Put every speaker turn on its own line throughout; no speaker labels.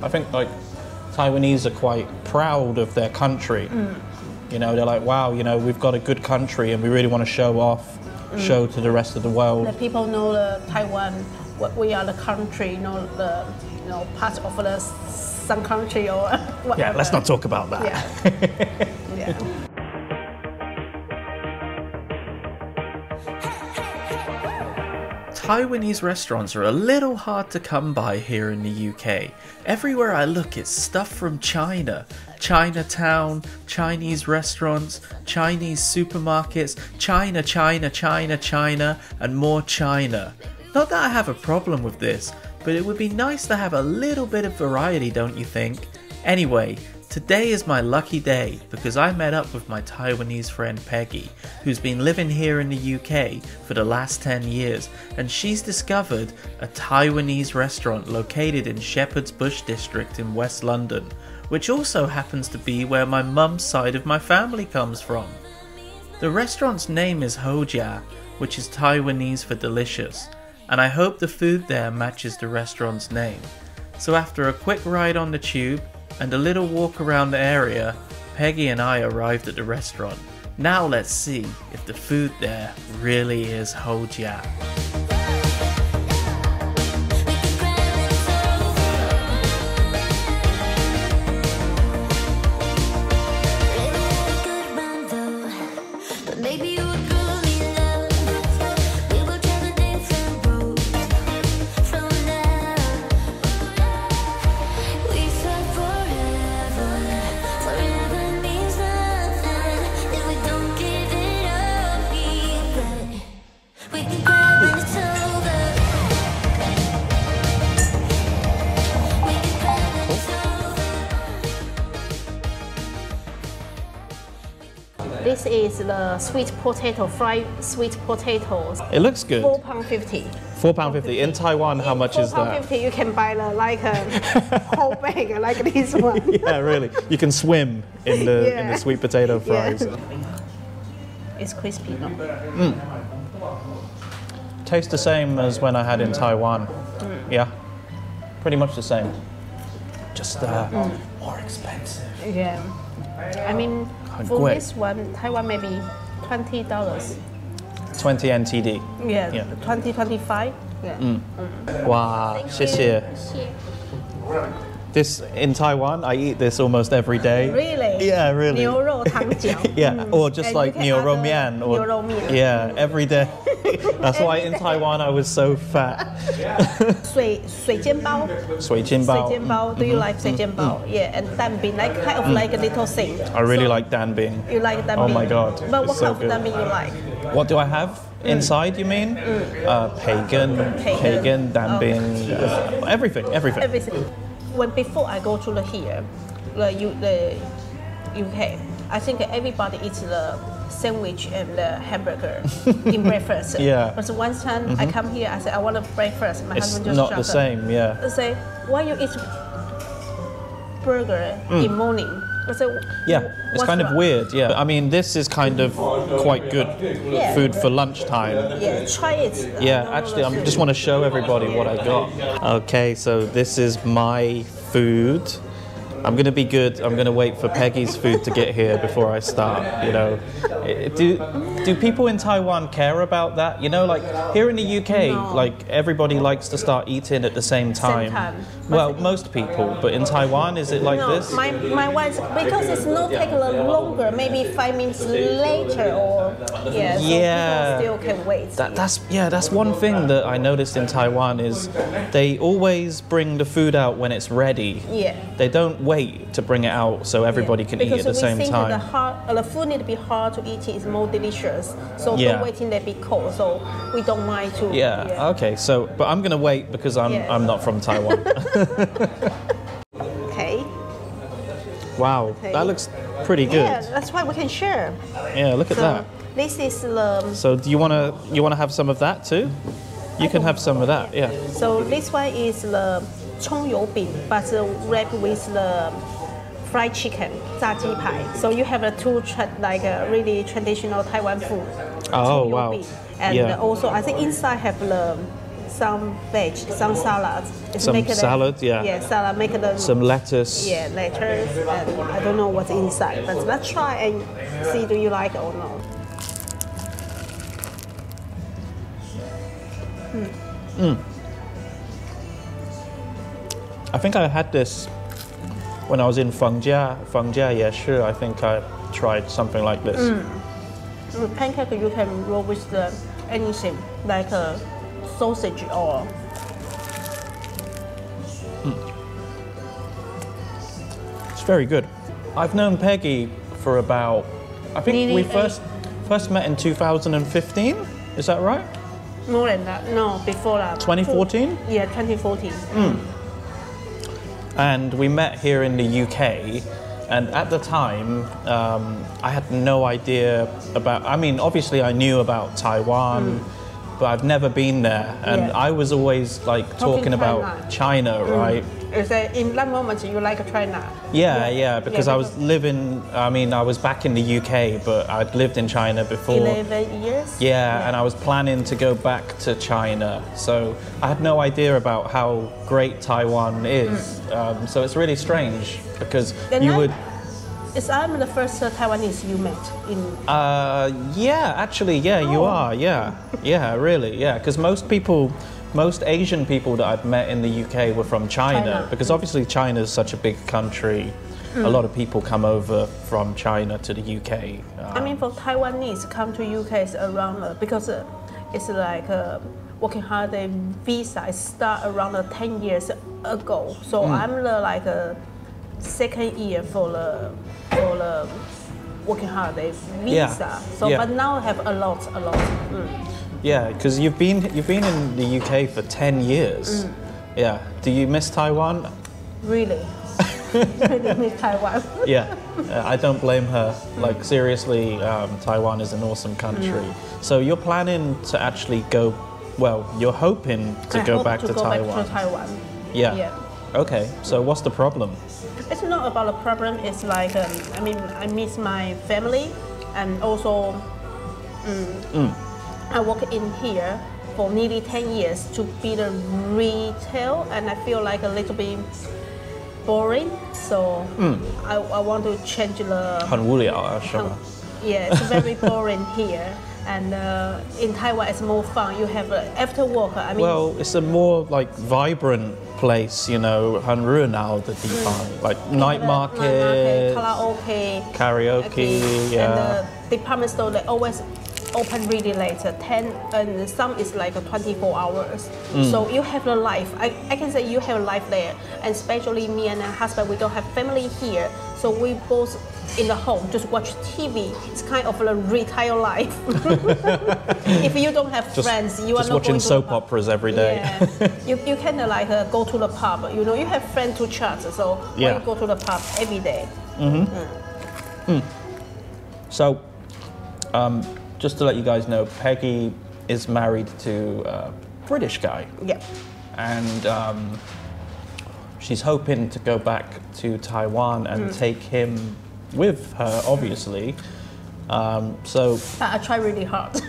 I think like Taiwanese are quite proud of their country. You know, they're like, wow, you know, we've got a good country and we really want to show off, show to the rest of the world.
The people know Taiwan, what we are the country, part of the some country or whatever.
Yeah, let's not talk about that.
Yeah.
Taiwanese restaurants are a little hard to come by here in the UK. Everywhere I look, it's stuff from China. Chinatown, Chinese restaurants, Chinese supermarkets, China, and more China. Not that I have a problem with this, but it would be nice to have a little bit of variety, don't you think? Anyway, today is my lucky day because I met up with my Taiwanese friend Peggy, who's been living here in the UK for the last 10 years, and she's discovered a Taiwanese restaurant located in Shepherd's Bush district in West London, which also happens to be where my mum's side of my family comes from. The restaurant's name is Hojia, which is Taiwanese for delicious, and I hope the food there matches the restaurant's name. So after a quick ride on the tube and a little walk around the area, Peggy and I arrived at the restaurant. Now let's see if the food there really is Hojia.
This is the sweet potato, fried sweet potatoes.
It looks good.
£4.50.
£4.50. In Taiwan, how much is that?
£4.50. You can buy like a whole bag like this one.
Yeah, really. You can swim in the sweet potato fries.
Yeah. It's crispy, no?
Tastes the same as when I had in Taiwan. Yeah, pretty much the same. Just more expensive.
Yeah. I mean, for this one, Taiwan maybe $20.
20 NTD.
Yeah. 20, 25. Yeah.
Wow, 谢谢. This in Taiwan, I eat this almost every day.
Really?
Yeah, really.
牛肉汤饺.
Yeah, or just like 牛肉面 or
牛肉面.
Yeah, every day. That's why in Taiwan I was so fat.
水煎包.
水煎包.
水煎包. Do you like 水煎包? Yeah, and danbing, kind of like a little thing.
I really like danbing.
You like danbing?
Oh my god.
But what
so
kind of danbing you like?
What do I have inside, you mean? Pagan, danbing, everything.
Everything. Before I go to the UK, I think everybody eats the sandwich and the hamburger in breakfast.
Yeah.
But one time I come here, I said I want a breakfast. My husband just
not the same. Yeah.
I say, why you eat burger in morning? I said,
yeah, it's kind of weird. Yeah. I mean, this is kind of quite good food for lunchtime.
Yeah, try it.
Yeah, actually, I just want to show everybody what I got. Okay, so this is my food. I'm gonna be good. I'm gonna wait for Peggy's food to get here before I start. You know, do people in Taiwan care about that? You know, like here in the UK, like everybody likes to start eating at the same time. Well, most people, but in Taiwan, is it like this?
My wife, because it's not take a little longer, maybe 5 minutes later, or so people still can wait.
That's one thing that I noticed in Taiwan is they always bring the food out when it's ready. Yeah. They don't wait to bring it out so everybody can eat at the same time.
Because the food need to be hard to eat, it's more delicious. So don't wait till they be cold. So we don't mind to.
Yeah. Okay. So, but I'm gonna wait because I'm not from Taiwan.
Okay.
Wow, that looks pretty good.
Yeah, that's why we can share.
Yeah, look at that.
This is the.
So do you wanna have some of that too? You can have some of that. Yeah.
So this one is the 葱油饼, but wrapped with the fried chicken, 炸鸡排. So you have the two really traditional Taiwan food.
Oh wow.
And also I think inside have some veg, some salad. It's
Some
make it
salad, yeah.
Yeah, salad, make it
Some lettuce.
Yeah, lettuce, and I don't know what's inside, but let's try and see do you like it or not.
I think I had this when I was in Fengjia Yeshi. I think I tried something like this.
With pancake, you can roll with anything, like a sausage or...
It's very good. I've known Peggy for about, I think
Nearly
we first met in 2015. Is that right?
More than that, no, before that.
2014?
Yeah, 2014.
And we met here in the UK. And at the time, I had no idea about, I mean, obviously I knew about Taiwan, but I've never been there. And
Yeah.
I was always like talking about China, right?
Is that in that moment you like China?
Yeah, because I was
because
living, I mean, I was back in the UK, but I'd lived in China before.
11 years?
Yeah, and I was planning to go back to China. So I had no idea about how great Taiwan is. So it's really strange because
And
you would...
I'm the first Taiwanese you met in...
Yeah, actually, yeah, you are, yeah. Yeah, really, yeah. Because most Asian people that I've met in the UK were from China. Because obviously China is such a big country. A lot of people come over from China to the UK.
I mean, for Taiwanese come to UK is around, because it's like working holiday visa. It start around 10 years ago. So I'm the like second year for the working holiday visa.
Yeah.
So,
Yeah.
but now I have a lot.
Yeah, because you've been in the UK for 10 years. Yeah. Do you miss Taiwan?
Really, really miss Taiwan.
Yeah, I don't blame her. Like seriously, Taiwan is an awesome country. So you're planning to actually go. Well, you're hoping to go back to Taiwan.
Back to Taiwan.
Yeah. Okay. So what's the problem?
It's not about a problem. It's like I mean, I miss my family, and also I work in here for nearly 10 years to be the retail, and I feel like a little bit boring. So I want to change the.
很无聊啊，是吗？
Yeah, it's very boring here. And in Taiwan, it's more fun. You have after work. I mean,
Well, it's a more like vibrant place, you know, 很热闹的地方, like night market, karaoke, yeah.
And the department store, they always open really late, 10, and some is like 24 hours. So you have a life. I can say you have a life there. And especially me and my husband, we don't have family here. So we both in the home just watch TV. It's kind of a retail life. If you don't have friends, you are
just
not
watching
going to
soap
the pub.
operas every day.
Yeah. you can like go to the pub. You know, you have friends to chat. So
Yeah.
why you go to the pub every day?
So, just to let you guys know, Peggy is married to a British guy.
Yeah.
And she's hoping to go back to Taiwan and take him with her, obviously. So
But I try really hard.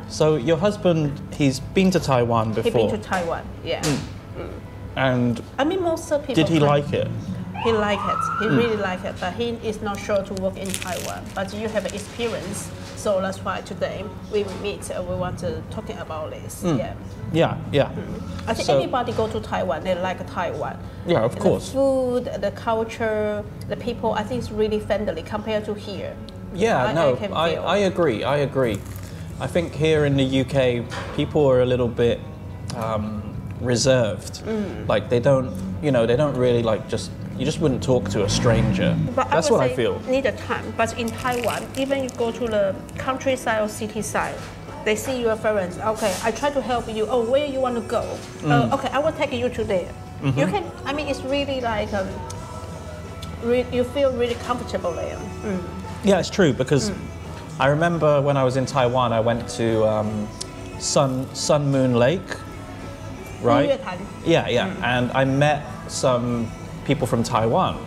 so your husband, he's been to Taiwan before.
He been to Taiwan, yeah.
And
I mean, most people.
did he like it?
He like it. He really like it, but he is not sure to work in Taiwan. But you have experience, so that's why today we meet. We want to talking about this. Yeah.
Yeah.
I think
So-
anybody go to Taiwan, they like Taiwan.
Yeah, of course.
The food, the culture, the people. I think it's really friendly compared to here.
Yeah, I agree. I think here in the UK, people are a little bit reserved. Like they don't really like you just wouldn't talk to a stranger.
But
That's
would
what I
say
feel.
Need a time. But in Taiwan, even you go to the countryside or city side, they see your friends. Okay, I try to help you. Oh, where you want to go? Okay, I will take you to there. You can. I mean, it's really like you feel really comfortable there.
Yeah, it's true because I remember when I was in Taiwan, I went to Sun Moon Lake, right?
日月潭.
Yeah, and I met some people from Taiwan,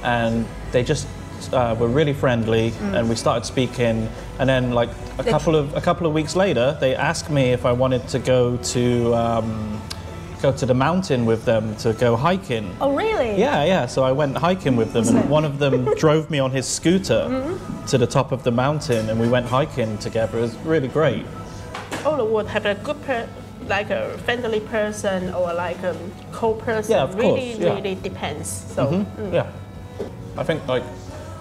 and they just were really friendly, and we started speaking. And then, like a couple of weeks later, they asked me if I wanted to go to the mountain with them to go hiking.
Oh, really?
Yeah. So I went hiking with them, and one of them drove me on his scooter to the top of the mountain, and we went hiking together. It was really great.
Oh, would have a good like a friendly person or like a cold person.
Yeah, of course.
Really depends. So
Yeah, I think like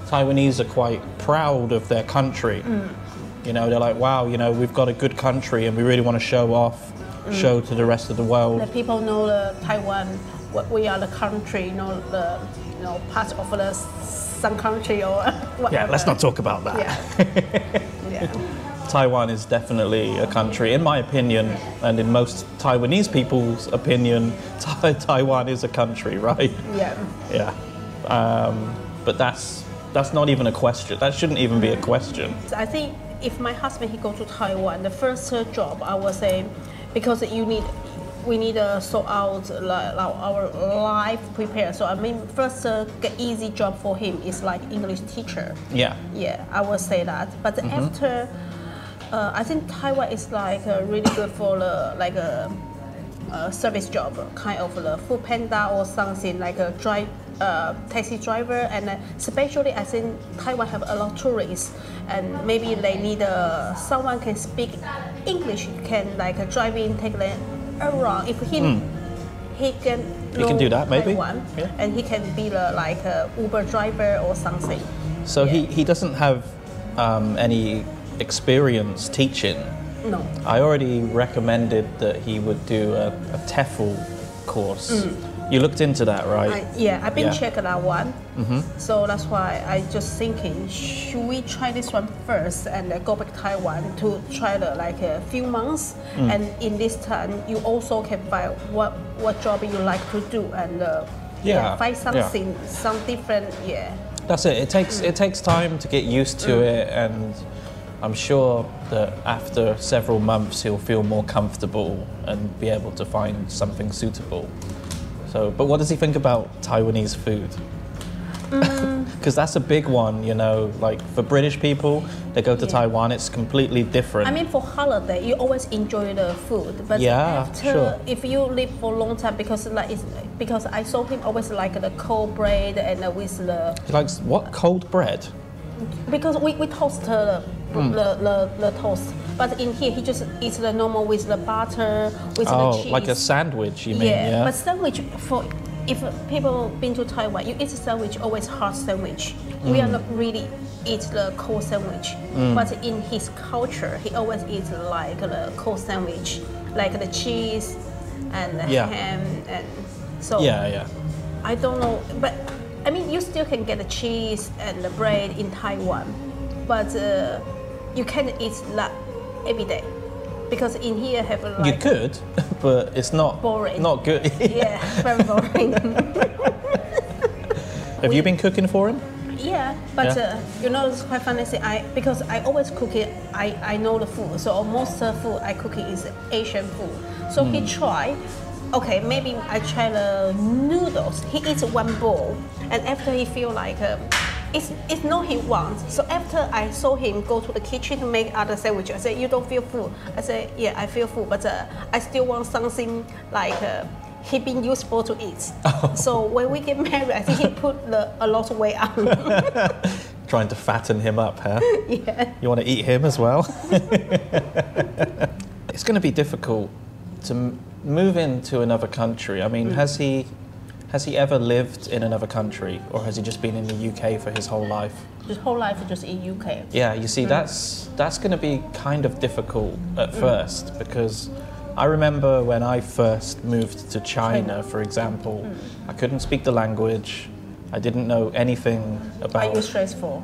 Taiwanese are quite proud of their country. You know, they're like, wow, you know, we've got a good country, and we really want to show off, show to the rest of the world.
The people know the Taiwan, what we are the country, part of the some country or whatever.
Yeah, let's not talk about that.
Yeah.
Taiwan is definitely a country, in my opinion, and in most Taiwanese people's opinion, Taiwan is a country, right?
Yeah.
But that's not even a question. That shouldn't even be a question.
I think if my husband he go to Taiwan, the first job I would say, because we need to sort out our life prepare. So I mean, first easy job for him is like English teacher.
Yeah.
Yeah, I would say that. But after, I think Taiwan is like really good for a service job, kind of the food panda or something like a taxi driver, and especially I think Taiwan have a lot of tourists, and maybe they need someone can speak English, can like drive in, take them around. If he can
do that maybe,
Taiwan, and he can be like a Uber driver or something.
So he doesn't have any experience teaching.
No.
I already recommended that he would do a TEFL course. You looked into that, right?
I've been checking that one. So that's why I just thinking, should we try this one first and go back to Taiwan to try like a few months? And in this time, you also can find what job you like to do and find something, some different.
That's it. It takes time to get used to it, and I'm sure that after several months he'll feel more comfortable and be able to find something suitable. So, but what does he think about Taiwanese food? Because that's a big one, you know, like for British people, they go to Taiwan, it's completely different.
I mean, for holiday, you always enjoy the food, but if you live for a long time, because I saw him always like the cold bread and with the...
He likes what? Cold bread?
Because we toast the toast, but in here he just eats the normal with the butter, with the cheese.
Like a sandwich, you mean? Yeah.
But sandwich if people been to Taiwan, you eat a sandwich always hot sandwich. We are not really eat the cold sandwich, but in his culture he always eats like the cold sandwich, like the cheese and the ham and so. I don't know, but. I mean, you still can get the cheese and the bread in Taiwan, but you can't eat that every day, because in here have like...
You could, but it's not
boring.
Not good.
Yeah, very boring.
Have you been cooking for him?
Yeah, but it's quite funny. Because I always cook it. I know the food, so most food I cook is Asian food. So he tried. Okay, maybe I try the noodles. He eats one bowl, and after he feel like it's not he wants. So after I saw him go to the kitchen to make other sandwich, I said, "You don't feel full?" I said, "Yeah, I feel full, but I still want something like he been useful to eat." So when we get married, I think he put a lot of weight on.
Trying to fatten him up, huh?
Yeah.
You want to eat him as well? It's going to be difficult to move into another country. I mean, has he ever lived in another country, or has he just been in the UK for his whole life?
His whole life just in UK.
Yeah, you see, that's going to be kind of difficult at first, because I remember when I first moved to China, for example, I couldn't speak the language. I didn't know anything about...
Are you stressful?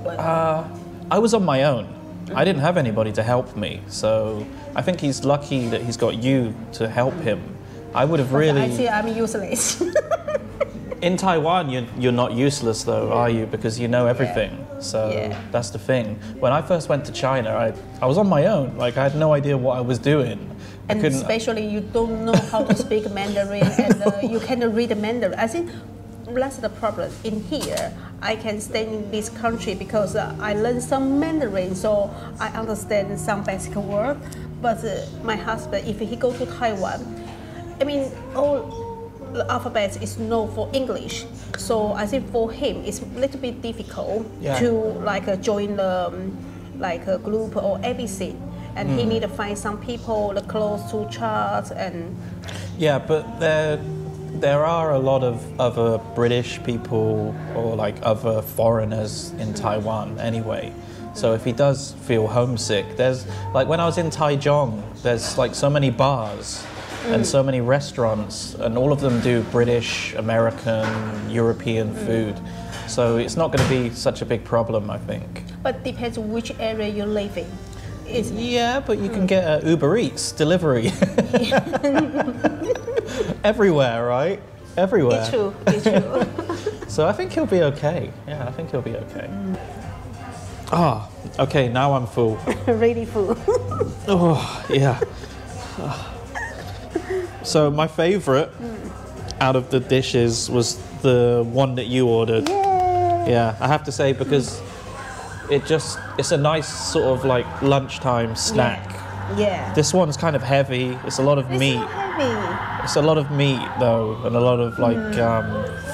I was on my own. I didn't have anybody to help me, so I think he's lucky that he's got you to help him. I would have really...
I see I'm useless.
In Taiwan, you're not useless though, are you? Because you know everything. So that's the thing. When I first went to China, I was on my own. Like, I had no idea what I was doing.
And especially you don't know how to speak Mandarin, and you cannot read Mandarin. I think that's the problem. In here, I can stay in this country because I learned some Mandarin, so I understand some basic word. But my husband, if he go to Taiwan, I mean, all the alphabet is known for English. So I think for him, it's a little bit difficult to like join the like a group or everything. And he need to find some people close to church and.
Yeah, but there are a lot of other British people or like other foreigners in Taiwan anyway. So if he does feel homesick, there's like when I was in Taichung, there's like so many bars and so many restaurants, and all of them do British, American, European food. So it's not going to be such a big problem, I think.
But depends which area you live in.
Yeah, but you can get Uber Eats delivery everywhere, right? Everywhere.
It's true. It's true.
So I think he'll be okay. Yeah, I think he'll be okay. Ah, okay. Now I'm full.
Really full.
Oh, yeah. So my favorite out of the dishes was the one that you ordered. Yeah, I have to say because it's a nice sort of like lunchtime snack.
Yeah.
This one's kind of heavy. It's a lot of meat.
It's not heavy.
It's a lot of meat though, and a lot of like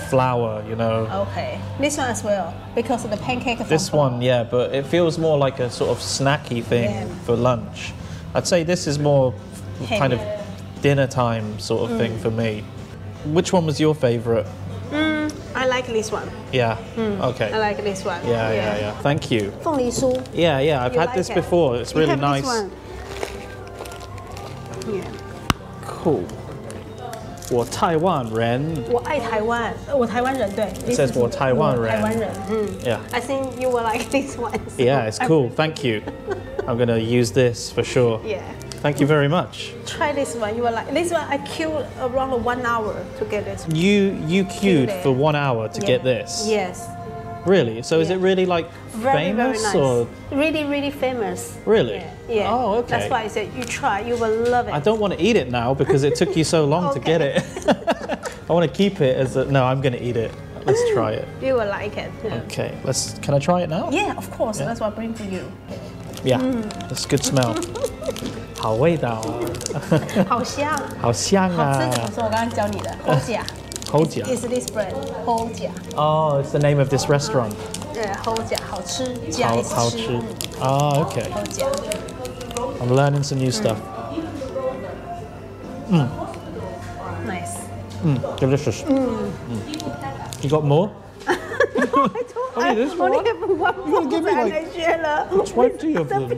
flour, you know.
Okay. This one as well because of the pancake.
This one, yeah, but it feels more like a sort of snacky thing for lunch. I'd say this is more kind of dinner time sort of thing for me. Which one was your favorite?
I like this one.
Yeah. Okay.
I like this one.
Yeah. Thank you.
凤梨酥.
Yeah. I've
You
had
like
this
it?
before. It's really
You have
nice.
This one. Yeah.
Cool. 我台湾人.
我爱台湾，我台湾人对。
It says 我台湾人。
台湾人
Yeah.
I think you will like this one. So
Yeah, it's cool. Thank you. I'm gonna use this for sure.
Yeah.
Thank you very much.
Try this one. You will like this one. I queued around 1 hour to get this.
You queued for 1 hour to get this.
Yes.
Really? So is it really like
Very
famous
nice.
or
really famous.
really?
Yeah.
Oh, okay.
That's why I said you try. You will love it.
I don't want to eat it now because it took you so long to get it. I want to keep it as a, no, I'm going to eat it. Let's try it.
You will like it. Yeah.
Okay, can I try it now?
Yeah, of course. That's what I bring for you.
Yeah, that's good smell. 好味道啊。
好香。
好香啊。
好吃怎么说？我刚刚教你的。后甲。
后甲。
Is this brand？后甲。
Oh, it's the name of this restaurant.
后甲好吃，甲也是吃。
好吃。Ah, okay.
后甲。
I'm learning some new stuff.
Nice.
Delicious. You got more? Only this one?
Only have one more.
Give me like 20 of them.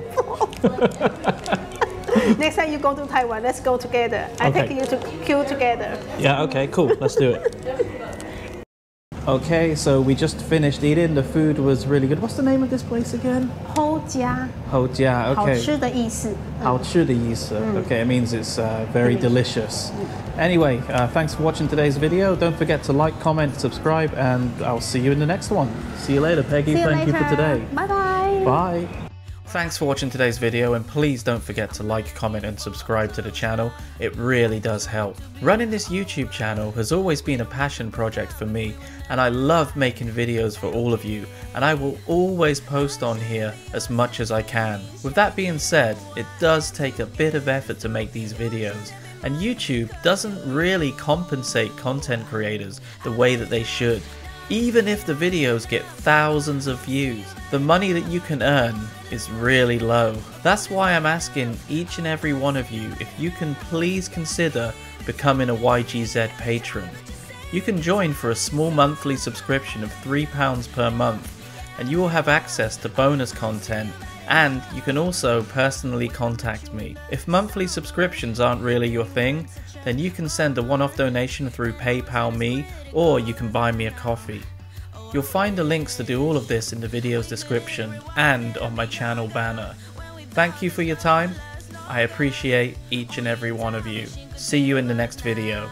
Next time you go to Taiwan, let's go together. I take you to queue together.
Yeah, okay, cool. Let's do it. Okay, so we just finished eating. The food was really good. What's the name of this place again?
后甲。
后家, okay.
好吃的意思。
好吃的意思. Okay, it means it's very delicious. Anyway, thanks for watching today's video. Don't forget to like, comment, subscribe, and I'll see you in the next one. See you later, Peggy.
See you
Thank
later.
you for today.
Bye-bye.
Bye.
Thanks for watching today's video, and please don't forget to like, comment and subscribe to the channel. It really does help. Running this YouTube channel has always been a passion project for me, and I love making videos for all of you, and I will always post on here as much as I can. With that being said, it does take a bit of effort to make these videos, and YouTube doesn't really compensate content creators the way that they should. Even if the videos get thousands of views, the money that you can earn is really low. That's why I'm asking each and every one of you if you can please consider becoming a YGZ patron. You can join for a small monthly subscription of £3 per month, and you will have access to bonus content, and you can also personally contact me. If monthly subscriptions aren't really your thing, then you can send a one-off donation through PayPal me, or you can buy me a coffee. You'll find the links to do all of this in the video's description and on my channel banner. Thank you for your time. I appreciate each and every one of you. See you in the next video.